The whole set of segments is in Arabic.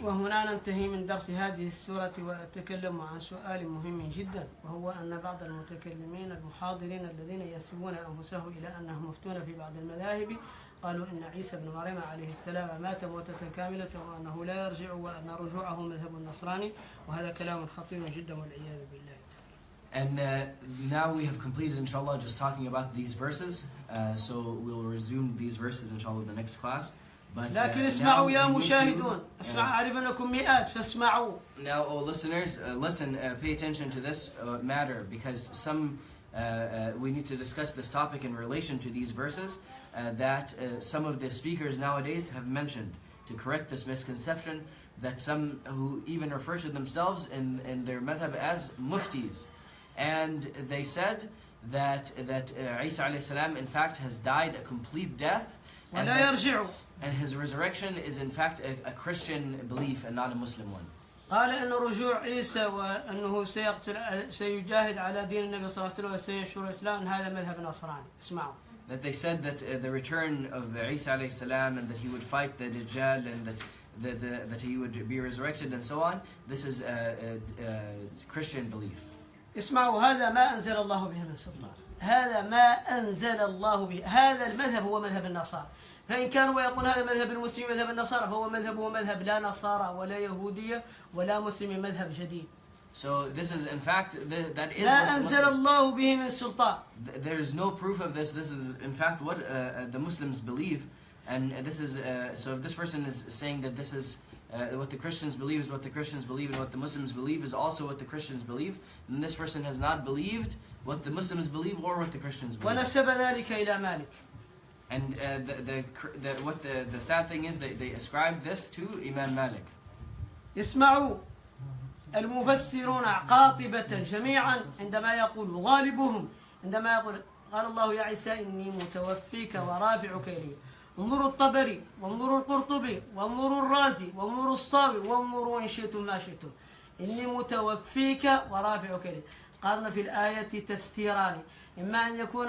وهنا ننتهي من درس هذه السورة وأتكلم عن سؤال مهم جدا، وهو أن بعض المتكلمين المحاضرين الذين ينسبون أنفسهم إلى أنهم مفتون في بعض المذاهب قالوا إن عيسى بن مريم عليه السلام مات موتة كاملة وأنه لا يرجع وأن رجوعه مذهب النصراني، وهذا كلام خطير جدا والعياذ بالله. And now we have completed, inshallah, just talking about these verses. So we'll resume these verses, inshallah, in the next class. But, لكن اسمعوا يا مشاهدون، اسمعوا، أعرف أنكم مئات فاسمعوا. Now, oh listeners, listen, pay attention to this matter, because some we need to discuss this topic in relation to these verses that some of the speakers nowadays have mentioned to correct this misconception that some who even refer to themselves in their madhab as muftis, and they said that Isa alayhi salam in fact has died a complete death, and his resurrection is in fact a Christian belief and not a Muslim one. قال أن رجوع عيسى وأنه سيجاهد على دين النبي صلى الله عليه وسلم وسينشر الإسلام هذا مذهب نصراني. اسمعوا. That they said that the return of Isa alayhi salam and that he would fight the Dajjal and that he would be resurrected and so on. This is a Christian belief. اسمعوا، هذا ما أنزل الله به من سلطان، هذا ما أنزل الله به، هذا المذهب هو مذهب النصارى. فإن كانوا يقول هذا مذهب المسلمين مذهب النصارى فهو مذهبه مذهب لا نصارى ولا يهودية ولا مسلم، مذهب جديد. So this is in fact that is لا أنزل الله به من سلطان. There is no proof of this. This is in fact what the Muslims believe, and this is so if this person is saying that this is what the Christians believe is what the Christians believe, and what the Muslims believe is also what the Christians believe, then this person has not believed what the Muslims believe or what the Christians believe. ونسب ذلك إلى مالك. And the sad thing is that they ascribe this to Imam Malik. اسمعوا المفسرون قاطبة جميعا عندما يقول غالبهم عندما يقول قال الله يا عيسى إني متوفيك ورافعك إلي. انظروا الطبري وانظروا القرطبي وانظروا الرازي وانظروا الصاوي وانظروا إن شئتم ما شئتم. إني متوفيك ورافعك إلي. قالنا في الآية تفسيران، إما أن يكون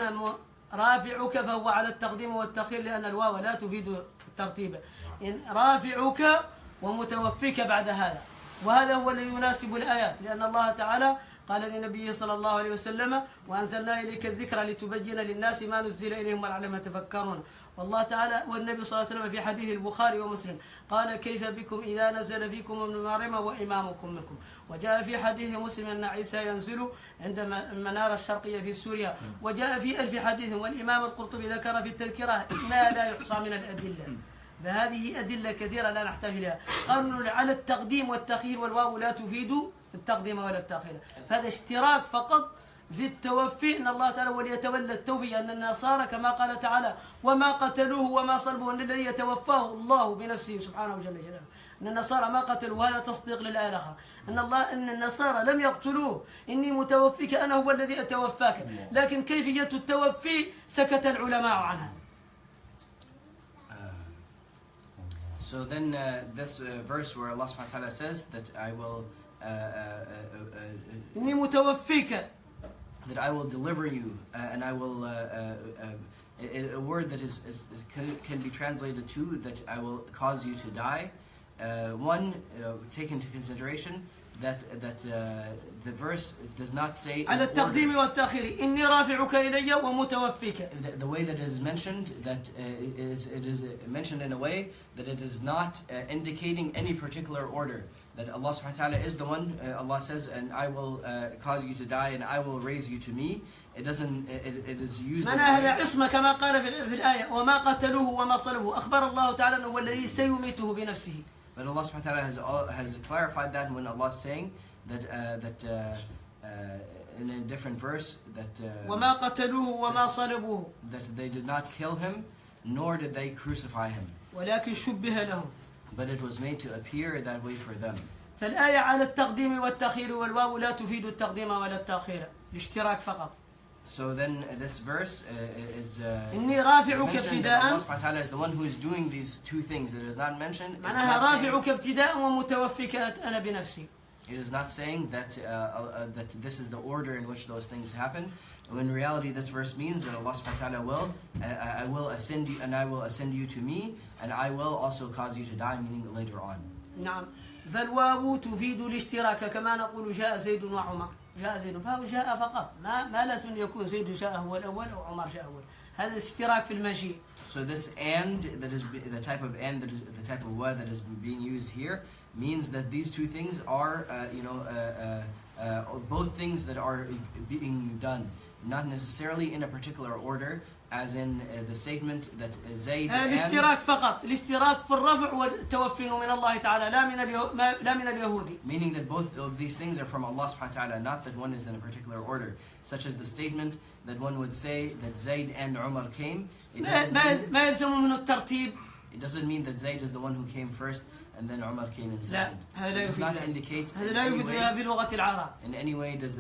رافعك فهو على التقديم والتأخير لأن الواو لا تفيد الترتيب، إن رافعك ومتوفيك بعد هذا، وهذا هو الذي يناسب الآيات، لأن الله تعالى قال لنبيه صلى الله عليه وسلم وأنزلنا إليك الذكر لتبين للناس ما نزل إليهم ولعلهم يتفكرون. والله تعالى والنبي صلى الله عليه وسلم في حديث البخاري ومسلم قال كيف بكم إذا نزل فيكم ابن مريم وإمامكم منكم. وجاء في حديث مسلم أن عيسى ينزل عند المنارة الشرقية في سوريا. وجاء في ألف حديث، والإمام القرطبي ذكر في التذكرة ما لا يحصى من الأدلة. فهذه أدلة كثيرة لا نحتاج إليها. قالوا على التقديم والتأخير والواو لا تفيد التقديم ولا التأخير، هذا اشتراك فقط في التوفي، ان الله تعالى وليتولى التوفي، ان النصارى كما قال تعالى وما قتلوه وما صلبوه ان الذي يتوفاه الله بنفسه سبحانه وجل جلاله، ان النصارى ما قتلوه، هذا تصديق للآية الأخرى ان النصارى لم يقتلوه، اني متوفيك انا هو الذي اتوفاك، لكن كيفية التوفي سكت العلماء عنها. So then this verse where Allah subhanahu wa ta'ala says that I will إني متوفيك, that I will deliver you, and I will a word that can be translated to that I will cause you to die. Take into consideration that the verse does not say على التقديم والتأخير إني رافعك إلي ومتوفيك. The way that it is mentioned, that it is mentioned in a way that it is not indicating any particular order. That Allah subhanahu wa ta'ala is the one, Allah says, and I will cause you to die and I will raise you to me. It doesn't, it is used. من أهل عصمة كما قال في الآية وما قتلوه وما صلبوه. أخبر الله تعالى أنه هو الذي سيميته بنفسه. But Allah subhanahu wa ta'ala has clarified that when Allah is saying that in a different verse that وما قتلوه وما صلبوه, that they did not kill him nor did they crucify him. ولكن شبه لهم. But it was made to appear that way for them. فالآية على التقديم والتأخير والواو لا تفيد التقديم ولا التأخير، الاشتراك فقط. So then this verse is إني رافعك ابتداء. Allah subhanahu wa ta'ala is the one who is doing these two things. It is not mentioned. معناها رافعك ابتداء ومتوفيك أنا بنفسي. It is not saying that this is the order in which those things happen. When in reality, this verse means that Allah subhanahu wa ta'ala will, I will ascend you, and I will ascend you to me, and I will also cause you to die, meaning later on. نعم. فالواو تفيد الاشتراك كما نقول جاء زيد وعمر. جاء زيد فهو جاء فقط، ما لازم أن يكون زيد جاء هو الأول أو عمر جاء أول. هذا اشتراك في المجيء. So this and that is the type of and that is the type of wa that is being used here means that these two things are both things that are being done, not necessarily in a particular order, as in the statement that Zayd and الاشتراك فقط، الاشتراك في الرفع والتوفي من الله تعالى لا من اليهودي. Meaning that both of these things are from Allah subhanahu wa ta'ala, not that one is in a particular order, such as the statement that one would say that Zayd and Umar came. ما يلزم منه الترتيب. It doesn't mean that Zayd is the one who came first and then Umar came in second. So it does not indicate هذا لا يفيدها في لغة العرب. In any way does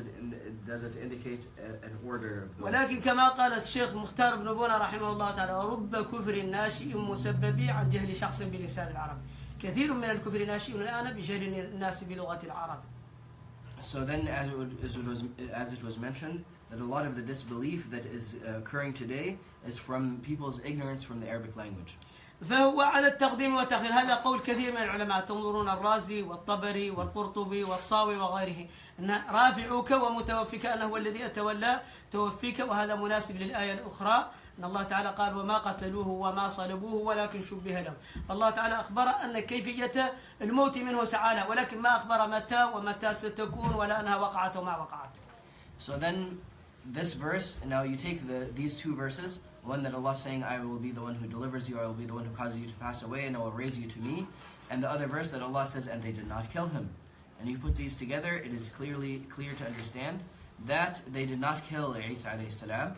it indicate an order of those. ولكن كما قال الشيخ مختار بن بونا رحمه الله تعالى: ورب كفر ناشئ مسبب عن جهل شخص بلسان العرب. كثير من الكفر ناشئ الآن بجهل الناس بلغة العرب. So then, as it was mentioned, that a lot of the disbelief that is occurring today is from people's ignorance from the Arabic language. فهو على التقديم والتأخير. هذا قول كثير من العلماء، تنظرون الرازي والطبري والقرطبي والصاوي وغيره، أن رافعك ومتوفيك أنه هو الذي أتولى توفيك، وهذا مناسب للآية الأخرى أن الله تعالى قال: وما قتلوه وما صلبوه ولكن شبه لهم. فالله تعالى أخبر أن كيفية الموت منه تعالى، ولكن ما أخبر متى ومتى ستكون ولا أنها وقعت وما وقعت. So then this verse, now you take these two verses, one that Allah is saying, I will be the one who delivers you, I will be the one who causes you to pass away, and I will raise you to me, and the other verse that Allah says, and they did not kill him. And you put these together, it is clear to understand that they did not kill Isa alayhi salam,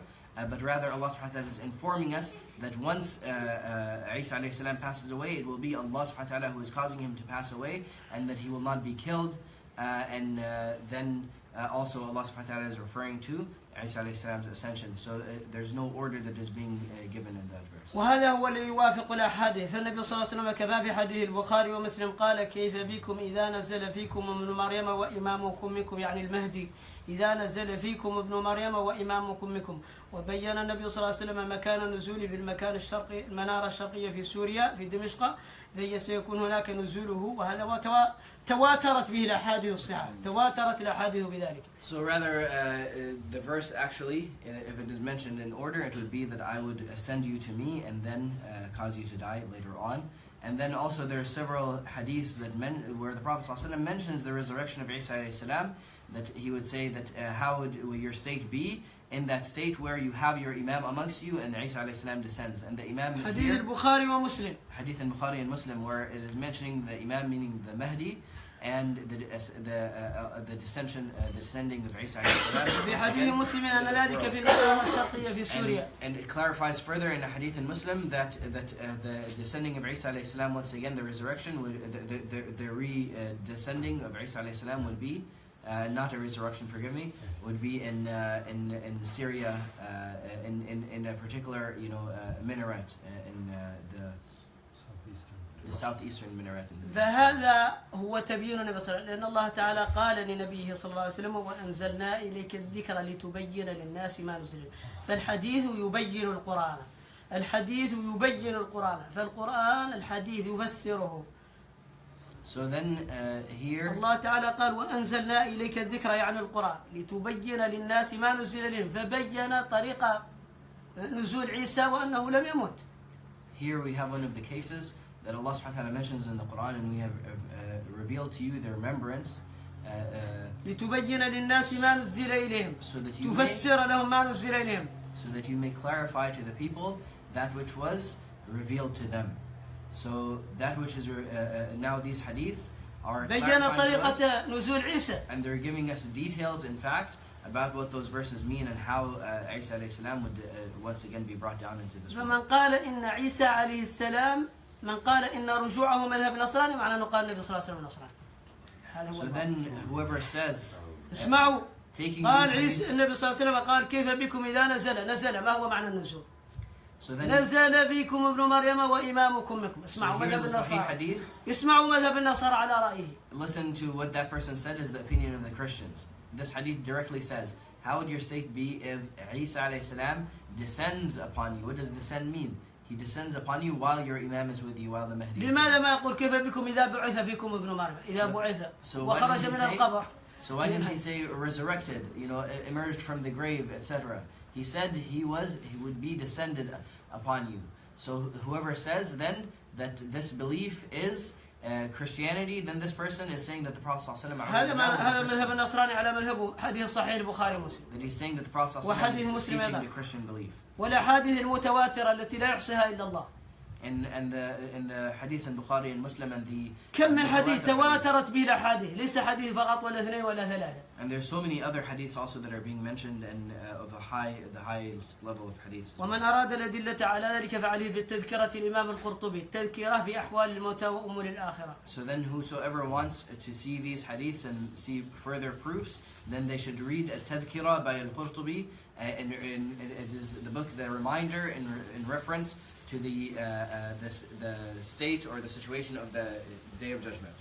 but rather Allah subhanahu wa ta'ala is informing us that once Isa alayhi salam passes away, it will be Allah subhanahu wa ta'ala who is causing him to pass away, and that he will not be killed, and then also Allah subhanahu wa ta'ala is referring to Isa alayhi salam's ascension. So there's no order that is being given in that verse. وهذا هو اللي يوافق الأحاديث. فالنبي صلى الله عليه وسلم كما في حديث البخاري ومسلم قال: كيف بكم إذا نزل فيكم ابن مريم وإمامكم منكم، يعني المهدي، إذا نزل فيكم ابن مريم وإمامكم منكم. وبين النبي صلى الله عليه وسلم مكان نزوله في المكان الشرقي، المنارة الشرقية في سوريا في دمشق، فهي سيكون هناك نزوله، وهذا تواترت به الأحاديث الصحيحة، تواترت الأحاديث بذلك. So rather, the verse actually, if it is mentioned in order, it would be that I would send you to me and then cause you to die later on. And then also there are several hadiths that where the Prophet ﷺ mentions the resurrection of Isa alayhi salam, that he would say that how would your state be in that state where you have your Imam amongst you and Isa alayhi salam descends. And the Imam Hadith al-Bukhari wa Muslim. Hadith al-Bukhari and Muslim, where it is mentioning the Imam meaning the Mahdi and the descending of Isa alayhi salam. في حديث مسلم أن ذلك في المنارة الشرقية في سوريا. And it clarifies further in the Hadith in Muslim that the descending of Isa alayhi salam, once again the resurrection, the re-descending of Isa alayhi salam would be not a resurrection, forgive me, would be in Syria, in a particular minaret in the southeastern minaret. فهذا هو تبيين النبي صلى الله عليه وسلم، لأن الله تعالى قال لنبيه صلى الله عليه وسلم: وأنزلنا إليك الذكر لتبين للناس ما نزل. فالحديث يبين القرآن، الحديث يبين القرآن، فالقرآن الحديث يفسره. So then here الله تعالى قال: وأنزلنا إليك الذكر، يعني القرآن، لتبين للناس ما نزل إليهم، فبين طريقة نزول عيسى وأنه لم يمت. Here we have one of the cases that Allah subhanahu wa ta'ala mentions in the Quran, and we have revealed to you the remembrance لتبين للناس ما نزل إليهم، so that you تفسر لهم ما نزل إليهم، so that you may clarify to the people that which was revealed to them. So that which is now these hadiths are بين clarifying to us, طريقة نزول عيسى. and they're giving us details, in fact, about what those verses mean and how Isa alayhi salam would once again be brought down into this world. فمن قال إن عيسى عليه السلام، من قال إن رجوعه مذهب نصراني، معناه أنه قال النبي صلى الله عليه وسلم نصراني. هذا هو. So then whoever says اسمعوا، taking قال these عيسى hadiths, النبي صلى الله عليه وسلم قال: كيف بكم إذا نزل، ما هو معنى النزول؟ so then نزل فيكم ابن مريم وإمامكم منكم. اسمعوا so here's مذهب the Sahih النصارى، hadith. اسمعوا مذهب النصارى على رأيه. Listen to what that person said is the opinion of the Christians. This hadith directly says, how would your state be if Isa alayhi salam descends upon you? What does descend mean? he descends upon you while your Imam is with you, while the Mahdi is with لماذا you. ما يقول كيف بكم إذا بعث فيكم ابن مريم إذا بعث So وخرج من القبر. So why didn't he say resurrected, emerged from the grave, etc.? He said he would be descended upon you. So whoever says then that this belief is Christianity, then this person is saying that the Prophet ﷺ هذا مذهب النصراني على مذهبه حديث صحيح البخاري ومسلم. that he's saying that the Prophet ﷺ is teaching the Christian belief. والأحاديث المتواترة التي لا يحصيها إلا الله. And the hadith in Bukhari and Muslim and the كم من حديث تواترت به الأحاديث ليس حديث فقط ولا اثنين ولا ثلاثة. And there's so many other hadiths also that are being mentioned and of the highest level of hadiths. ومن أراد الأدلة على ذلك فعليه بالتذكرة الإمام القرطبي التذكرة في أحوال الموتى وأمور الآخرة. So then whosoever wants to see these hadiths and see further proofs, then they should read At-Tadhkira by Al-Qurtubi, and it is the book, the reminder in reference to the state or the situation of the Day of Judgment,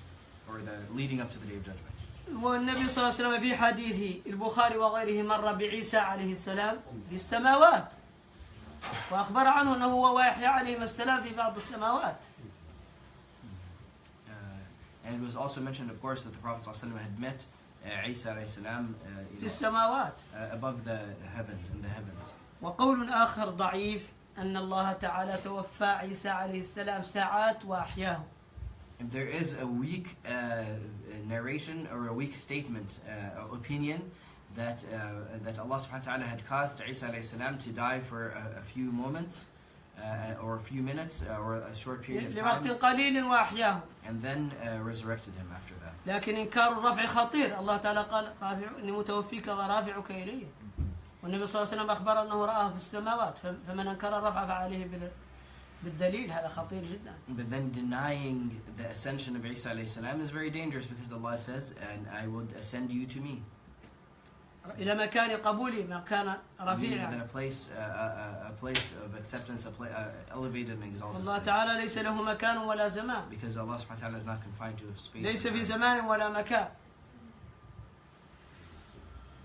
or the leading up to the Day of Judgment. والنبي صلى الله عليه وسلم في حديثه البخاري وغيره مر بعيسى عليه السلام في السماوات وأخبر عنه أنه هو ويحيى عليه السلام في بعض السماوات. And it was also mentioned, of course, that the Prophet ﷺ had met Isa alayhi salam في السماوات above the heavens, in the heavens. وقول آخر ضعيف أن الله تعالى توفى عيسى عليه السلام ساعات وأحياه. If there is a weak narration or a weak statement, opinion that Allah subhanahu wa ta'ala had caused Isa alayhi salam to die for a few moments or a few minutes or a short period of لوقت time, قليل وأحياه. and then resurrected him after that. لكن إنكار الرفع خطير. الله تعالى قال إني متوفيك ورافعك إلي. والنبي صلى الله عليه وسلم أخبر أنه رآه في السماوات فمن أنكر الرفع فعليه بالدليل. هذا خطير جدا. But then denying the ascension of Isa alayhi salam is very dangerous, because Allah says, and I would ascend you to me. إلى مكان قبولي مكان رفيع. Than a place of acceptance, elevated and exalted. الله place. تعالى ليس له مكان ولا زمان. Because Allah subhanahu wa ta'ala is not confined to a space. ليس في زمان ولا مكان.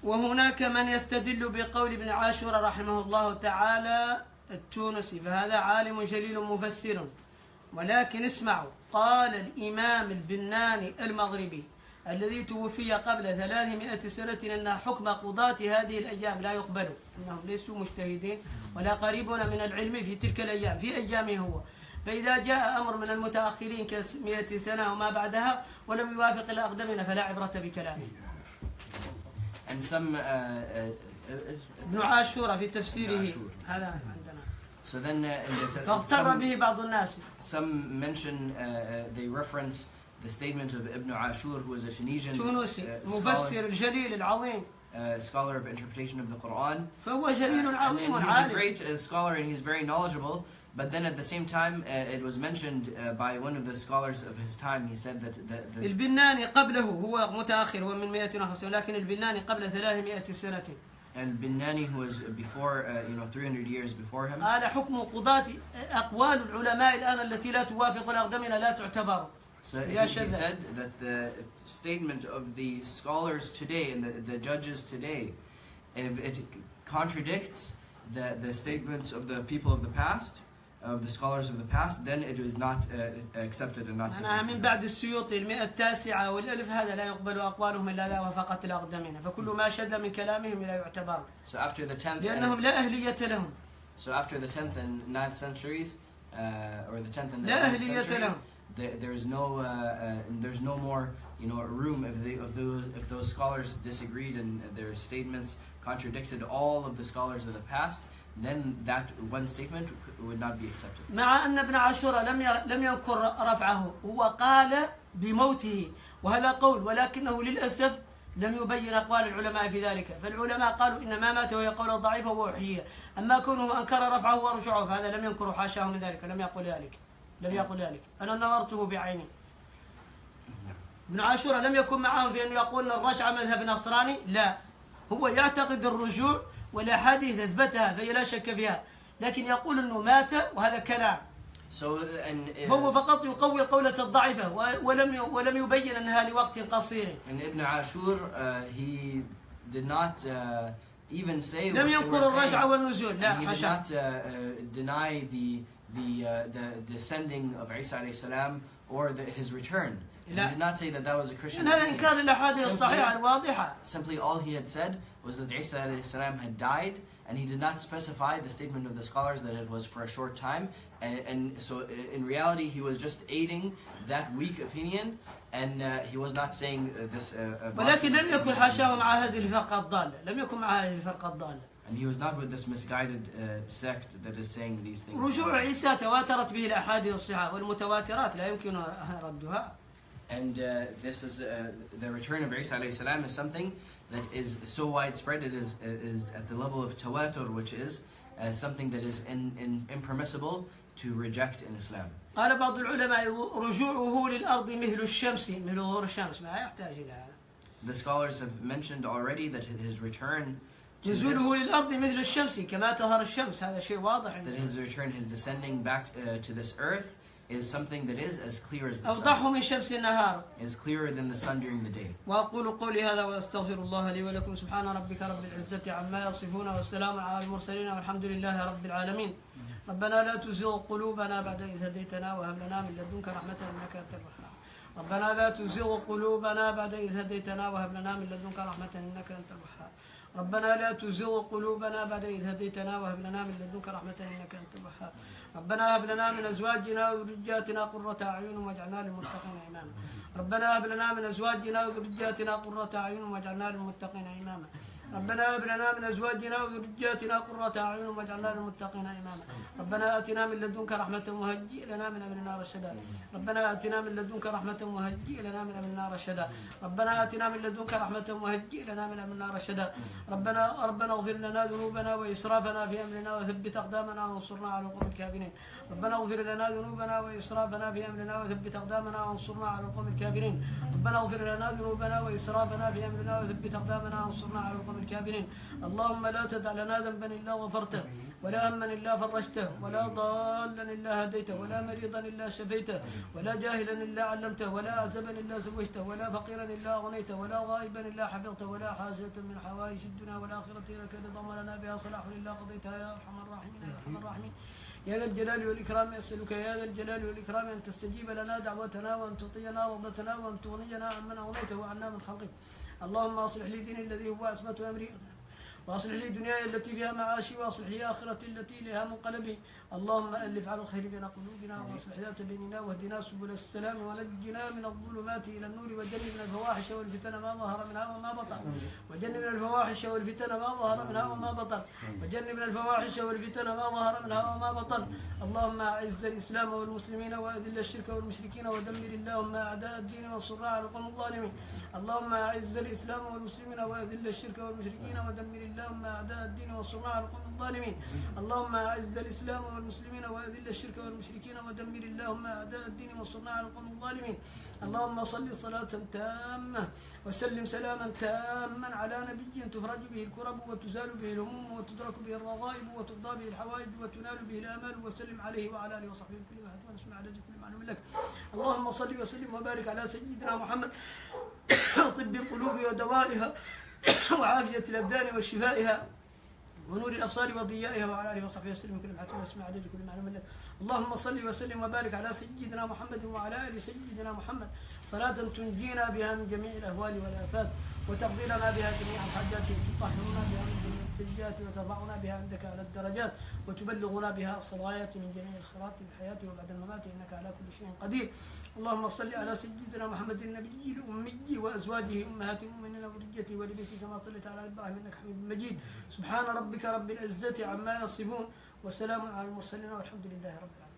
وهناك من يستدل بقول ابن عاشور رحمه الله تعالى التونسي فهذا عالم جليل مفسر، ولكن اسمعوا، قال الإمام البناني المغربي الذي توفي قبل 300 سنة أن حكم قضاة هذه الأيام لا يقبل، أنهم ليسوا مجتهدين ولا قريبون من العلم في تلك الأيام في أيامه هو، فإذا جاء أمر من المتأخرين ك100 سنة وما بعدها ولم يوافق الأقدمين فلا عبرة بكلامه. And some ابن عاشور في تفسيره هذا عندنا. So then فاغتر به بعض الناس. Some mention, they reference the statement of Ibn Ashur, who was a Tunisian مفسر الجليل العظيم. Scholar of interpretation of the Quran. فهو جليل عظيم and he's عالم. a great scholar and he's very knowledgeable. But then at the same time, it was mentioned by one of the scholars of his time. He said that the البناني قبله هو متأخر، هو من 150، لكن البناني قبل 300 سنة. Al-Binnani, who was before 300 years before him. هذا حكم قضاة أقوال العلماء الآن التي لا توافق الأقدمين لا تعتبر. So he said that the statement of the scholars today and the judges today, if it contradicts the statements of the people of the past, of the scholars of the past, then it is not accepted and not. أنا من بعد السيوطي 109 والألف هذا لا يقبل أقوالهم إلا إذا وافقت الأقدمين، فكل ما شذ من كلامهم لا يعتبر. So after the 10th. لأنهم لا أهلية لهم. So after the 10th and 9th centuries, or the 10th and the لا 9th أهلية centuries, لهم. there's no more room if those scholars disagreed and their statements contradicted all of the scholars of the past, then that one statement would not be accepted. مع أن ابن عاشور لم يذكر رفعه، هو قال بموته، وهذا قول، ولكنه للأسف لم يبين أقوال العلماء في ذلك، فالعلماء قالوا إن ما مات وهي قول ضعيفة وأحيي، أما كونه أنكر رفعه ورجوعه فهذا لم ينكر حاشاه من ذلك، لم يقل ذلك، أنا نظرته بعيني. ابن عاشور لم يكن معهم في أن يقول الرجعة مذهب نصراني، لا، هو يعتقد الرجوع والأحاديث أثبتها فهي لا شك فيها، لكن يقول أنه مات وهذا كلام. هو فقط يقوي القولة الضعيفة ولم يبين أنها لوقت قصير. And Ibn Ashur, he did not even say لم ينكر الرجعة والنزول، لا he did not deny the descending of Isa alayhi salam or his return. He لا. did not say that that was a Christian هذا opinion. إنكار الأحاديث الصحيحة الواضحة. Simply all he had said was that Isa alayhi salam had died, and he did not specify the statement of the scholars that it was for a short time. And so in reality he was just aiding that weak opinion, and he was not saying this. ولكن لم يكن حاشاه مع هذه الفرقة الضالة. لم يكن مع هذه الفرقة الضالة. And he was not with this misguided sect that is saying these things. رجوع عيسى تواترت به الأحاديث الصحيحة والمتواترات لا يمكن ردها. And this is the return of Isa alayhi salam is something that is so widespread. It is at the level of tawatur, which is something that is impermissible to reject in Islam. قال بعض العلماء رجوعه للأرض مثل الشمس مثل ظهور الشمس ما يحتاج إلى هذا. The scholars have mentioned already that his return to نزوله للأرض مثل الشمس كما تظهر الشمس هذا شيء واضح. that his return, his descending back to this earth, is something that is as clear as the أوضح sun. من شمس النهار. Is clearer than the sun during the day. وأقول قولي هذا وأستغفر الله لي ولكم سبحان ربك رب العزة عما يصفون والسلام على المرسلين والحمد لله رب العالمين. ربنا لا تزغ قلوبنا بعد إذ هديتنا وهب لنا من لدنك رحمة إنك أنت الوهاب. ربنا لا تزغ قلوبنا بعد إذ هديتنا وهب لنا من لدنك رحمة إنك أنت الوهاب. ربنا لا تزغ قلوبنا بعد إذ هديتنا وهب لنا من لدنك رحمة إنك أنت الوهاب. ربنا هب لنا من أزواجنا وذرياتنا قرة أعين واجعلنا للمتقين إماما. ربنا هب لنا من أزواجنا وذرياتنا قرة أعين واجعلنا للمتقين إماما. ربنا هب لنا من أزواجنا وذرياتنا قرة أعين واجعلنا للمتقين إماما. ربنا آتنا من لدنك رحمة وهيئ لنا من أمرنا رشدا. ربنا آتنا من لدنك رحمة وهيئ لنا من أمرنا رشدا. ربنا آتنا من لدنك رحمة وهيئ لنا من أمرنا رشدا. ربنا اغفر لنا ذنوبنا وإسرافنا في أمرنا وثبت أقدامنا وانصرنا على القوم الكافرين. ربنا اغفر لنا ذنوبنا وإسرافنا في أمرنا وثبت أقدامنا وانصرنا على القوم الكافرين. ربنا اغفر لنا ذنوبنا وإسرافنا في أمرنا وثبت أقدامنا وانصرنا على القوم الكافرين. اللهم لا تدع لنا ذنبا إلا غفرته ولا هما إلا فرجته ولا ضالا إلا هديته ولا مريضا إلا شفيته ولا جاهلا إلا علمته ولا عزبا إلا زوجته ولا فقيرا إلا أغنيته ولا غائبا إلا حفظته ولا حاجة من حوائج الدنيا والآخرة لك رضا لنا بها صلاح إلا قضيتها يا أرحم الراحمين يا أرحم الراحمين. يا ذا الجلال والإكرام أسألك يا ذا الجلال والإكرام أن تستجيب لنا دعوتنا وأن تعطينا رغبتنا وأن تغنينا عمن أغنيته عنا من خلقك. اللهم أصلح لي ديني الذي هو عصمة أمري وأصلح لي دنياي التي فيها معاشي وأصلح لي آخرتي التي إليها منقلبي. اللهم ألف على الخير بين قلوبنا وأصلح ذات بيننا واهدنا سبل السلام ونجنا من الظلمات إلى النور وجنبنا الفواحش والفتن ما ظهر منها وما بطن وجنبنا الفواحش والفتن ما ظهر منها وما بطن وجنبنا الفواحش والفتن ما ظهر منها وما بطن. اللهم أعز الإسلام والمسلمين وأذل الشرك والمشركين ودمر اللهم أعداء الدين وانصرنا على القوم الظالمين. اللهم أعز الإسلام والمسلمين وأذل الشرك والمشركين ودمر اللهم أعداء الدين وانصرنا على القوم الظالمين. اللهم أعز الإسلام والمسلمين وأذل الشرك والمشركين ودمر اللهم أعداء الدين وانصرنا على القوم الظالمين. اللهم صل صلاة تامة وسلم سلاما تاما على نبي تفرج به الكرب وتزال به الهموم وتدرك به الرغائب وتقضى به الحوائج وتنال به الآمال وسلم عليه وعلى آله وصحبه كل واحد ونسمع عدد كل معلوم لك. اللهم صل وسلم وبارك على سيدنا محمد طب القلوب ودوائها وعافية الأبدان وشفائها ونور الأبصار وضيائها وعلى آله وصحبه وسلم كل حتى نسمع عدد كل معلوم لك. اللهم صل وسلم وبارك على سيدنا محمد وعلى آل سيدنا محمد صلاة تنجينا بها من جميع الأهوال والآفات وتقضي لنا بها جميع الحاجات وتطهرنا بها من جميع السيئات وترفعنا بها عندك على الدرجات وتبلغنا بها الصلايات من جميع الخيرات في الحياة وبعد الممات إنك على كل شيء قدير. اللهم صل على سيدنا محمد النبي الأمي وأزواجه أمهات المؤمنين وذريته ولبيته كما صليت على إبراهيم إنك حميد مجيد. سبحان ربك رب العزة عما يصفون والسلام على المرسلين والحمد لله رب العالمين.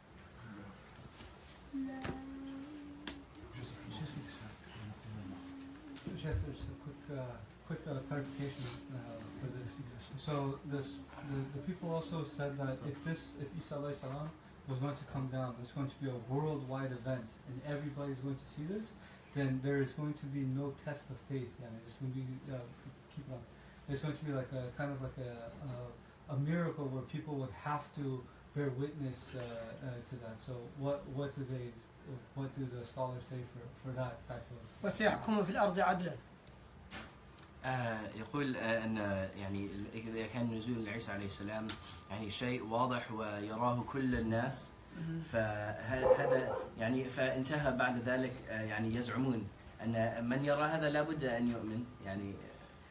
Just a quick clarification for this. So the people also said that if Isa alayhi salam was going to come down, there's going to be a worldwide event, and everybody's going to see this, then there is going to be no test of faith. It's going to be keep on. There's going to be like a kind of like a miracle where people would have to bear witness to that. So what do the scholars say for that type of? وسيحكم في الأرض عدلا. يقول أن يعني إذا كان نزول عيسى عليه السلام يعني شيء واضح ويراه كل الناس فهذا يعني فانتهى بعد ذلك يعني يزعمون أن من يرى هذا لابد أن يؤمن يعني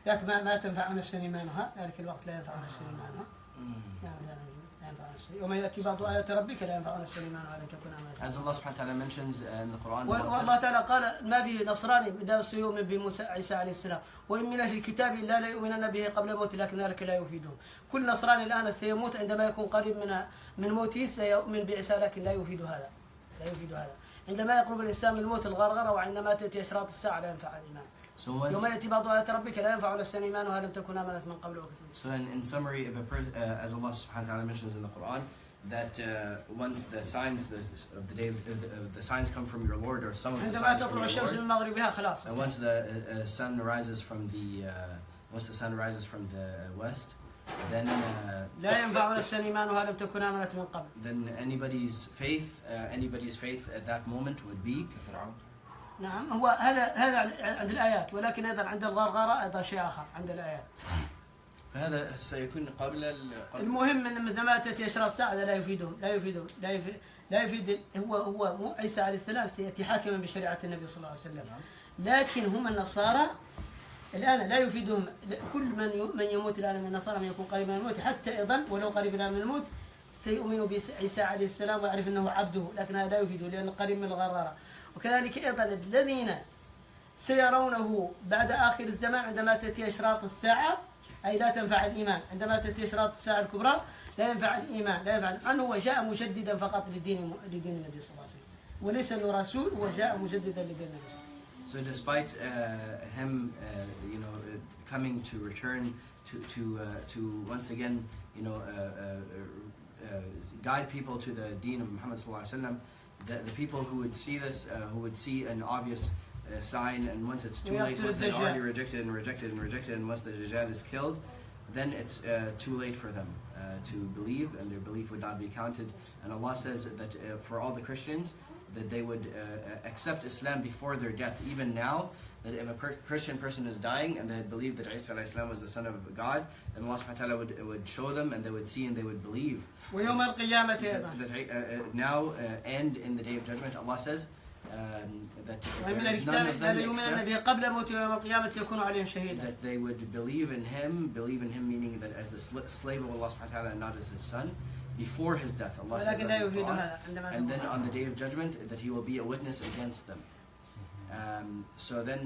لكن ما تنفع نفسا إيمانها، ذلك الوقت لا ينفع نفسا إيمانها. لا ينفع نفسا، وما يأتي بعض آيات ربك لا ينفع نفسا إيمانها لم تكن آمنت. As Allah subhanahu wa ta'ala mentions in the Quran, والله تعالى قال ما في نصراني بدأ يؤمن بموسى عيسى عليه السلام، وإن من أهل الكتاب إلا لا يؤمنن به قبل موته لكن ذلك لا يفيدهم. كل نصراني الآن سيموت عندما يكون قريب من موته سيؤمن بعيسى لكن لا يفيد هذا. عندما يقرب الإنسان من الموت الغرغرة، وعندما تأتي أشراط الساعة لا ينفع الإيمان. يوم يأتي بعض آيات ربك لا ينفع نفسا إيمانها لم تكن آمنت من قبل وكسبت. So in summary, if as Allah subhanahu wa ta'ala mentions in the Quran, that once the signs of the day the signs come from your Lord, or some of the signs from your Lord, and once the sun rises from the west, then then anybody's faith at that moment would be نعم. هو هذا عند الآيات، ولكن أيضا عند الغرغرة أيضا شيء آخر عند الآيات. فهذا سيكون قبل المهم أن مثل ما تأتي أشراط الساعة لا يفيد. هو عيسى عليه السلام سيأتي حاكما بشريعة النبي صلى الله عليه وسلم، لكن هم النصارى الآن لا يفيدهم. كل من يموت الآن من النصارى من يكون قريبا من الموت، حتى أيضا ولو قريبا من الموت سيؤمن بعيسى عليه السلام ويعرف أنه عبده، لكن هذا لا يفيده لأنه قريب من الغرغرة. وكذلك أيضا الذين سيرونه بعد آخر الزمان عندما تأتي أشراط الساعة، أي لا تنفع الإيمان. عندما تأتي أشراط الساعة الكبرى لا ينفع الإيمان، لا ينفع. عنه هو جاء مجددا فقط لدين النبي صلى الله عليه وسلم، وليس أنه رسول، هو جاء مجددا لدين النبي. So despite him, coming to return to once again, guide people to the deen of Muhammad sallallahu alaihi wasallam, the people who would see this, who would see an obvious sign, and once it's too late, once they've already rejected, and once the Dajjal is killed, then it's too late for them to believe, and their belief would not be counted. And Allah says that for all the Christians, that they would accept Islam before their death. Even now, that if a Christian person is dying and they believe that Isa alayhi salam was the son of God, then Allah subhanahu wa ta'ala would show them, and they would see and they would believe. Now and in the day of judgment, Allah says that there is none of them except that they would believe in him meaning that as the slave of Allah subhanahu wa ta'ala and not as his son, before his death. Allah says that in the Quran. And then on the day of judgment that he will be a witness against them. So then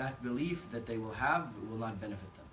that belief that they will have will not benefit them.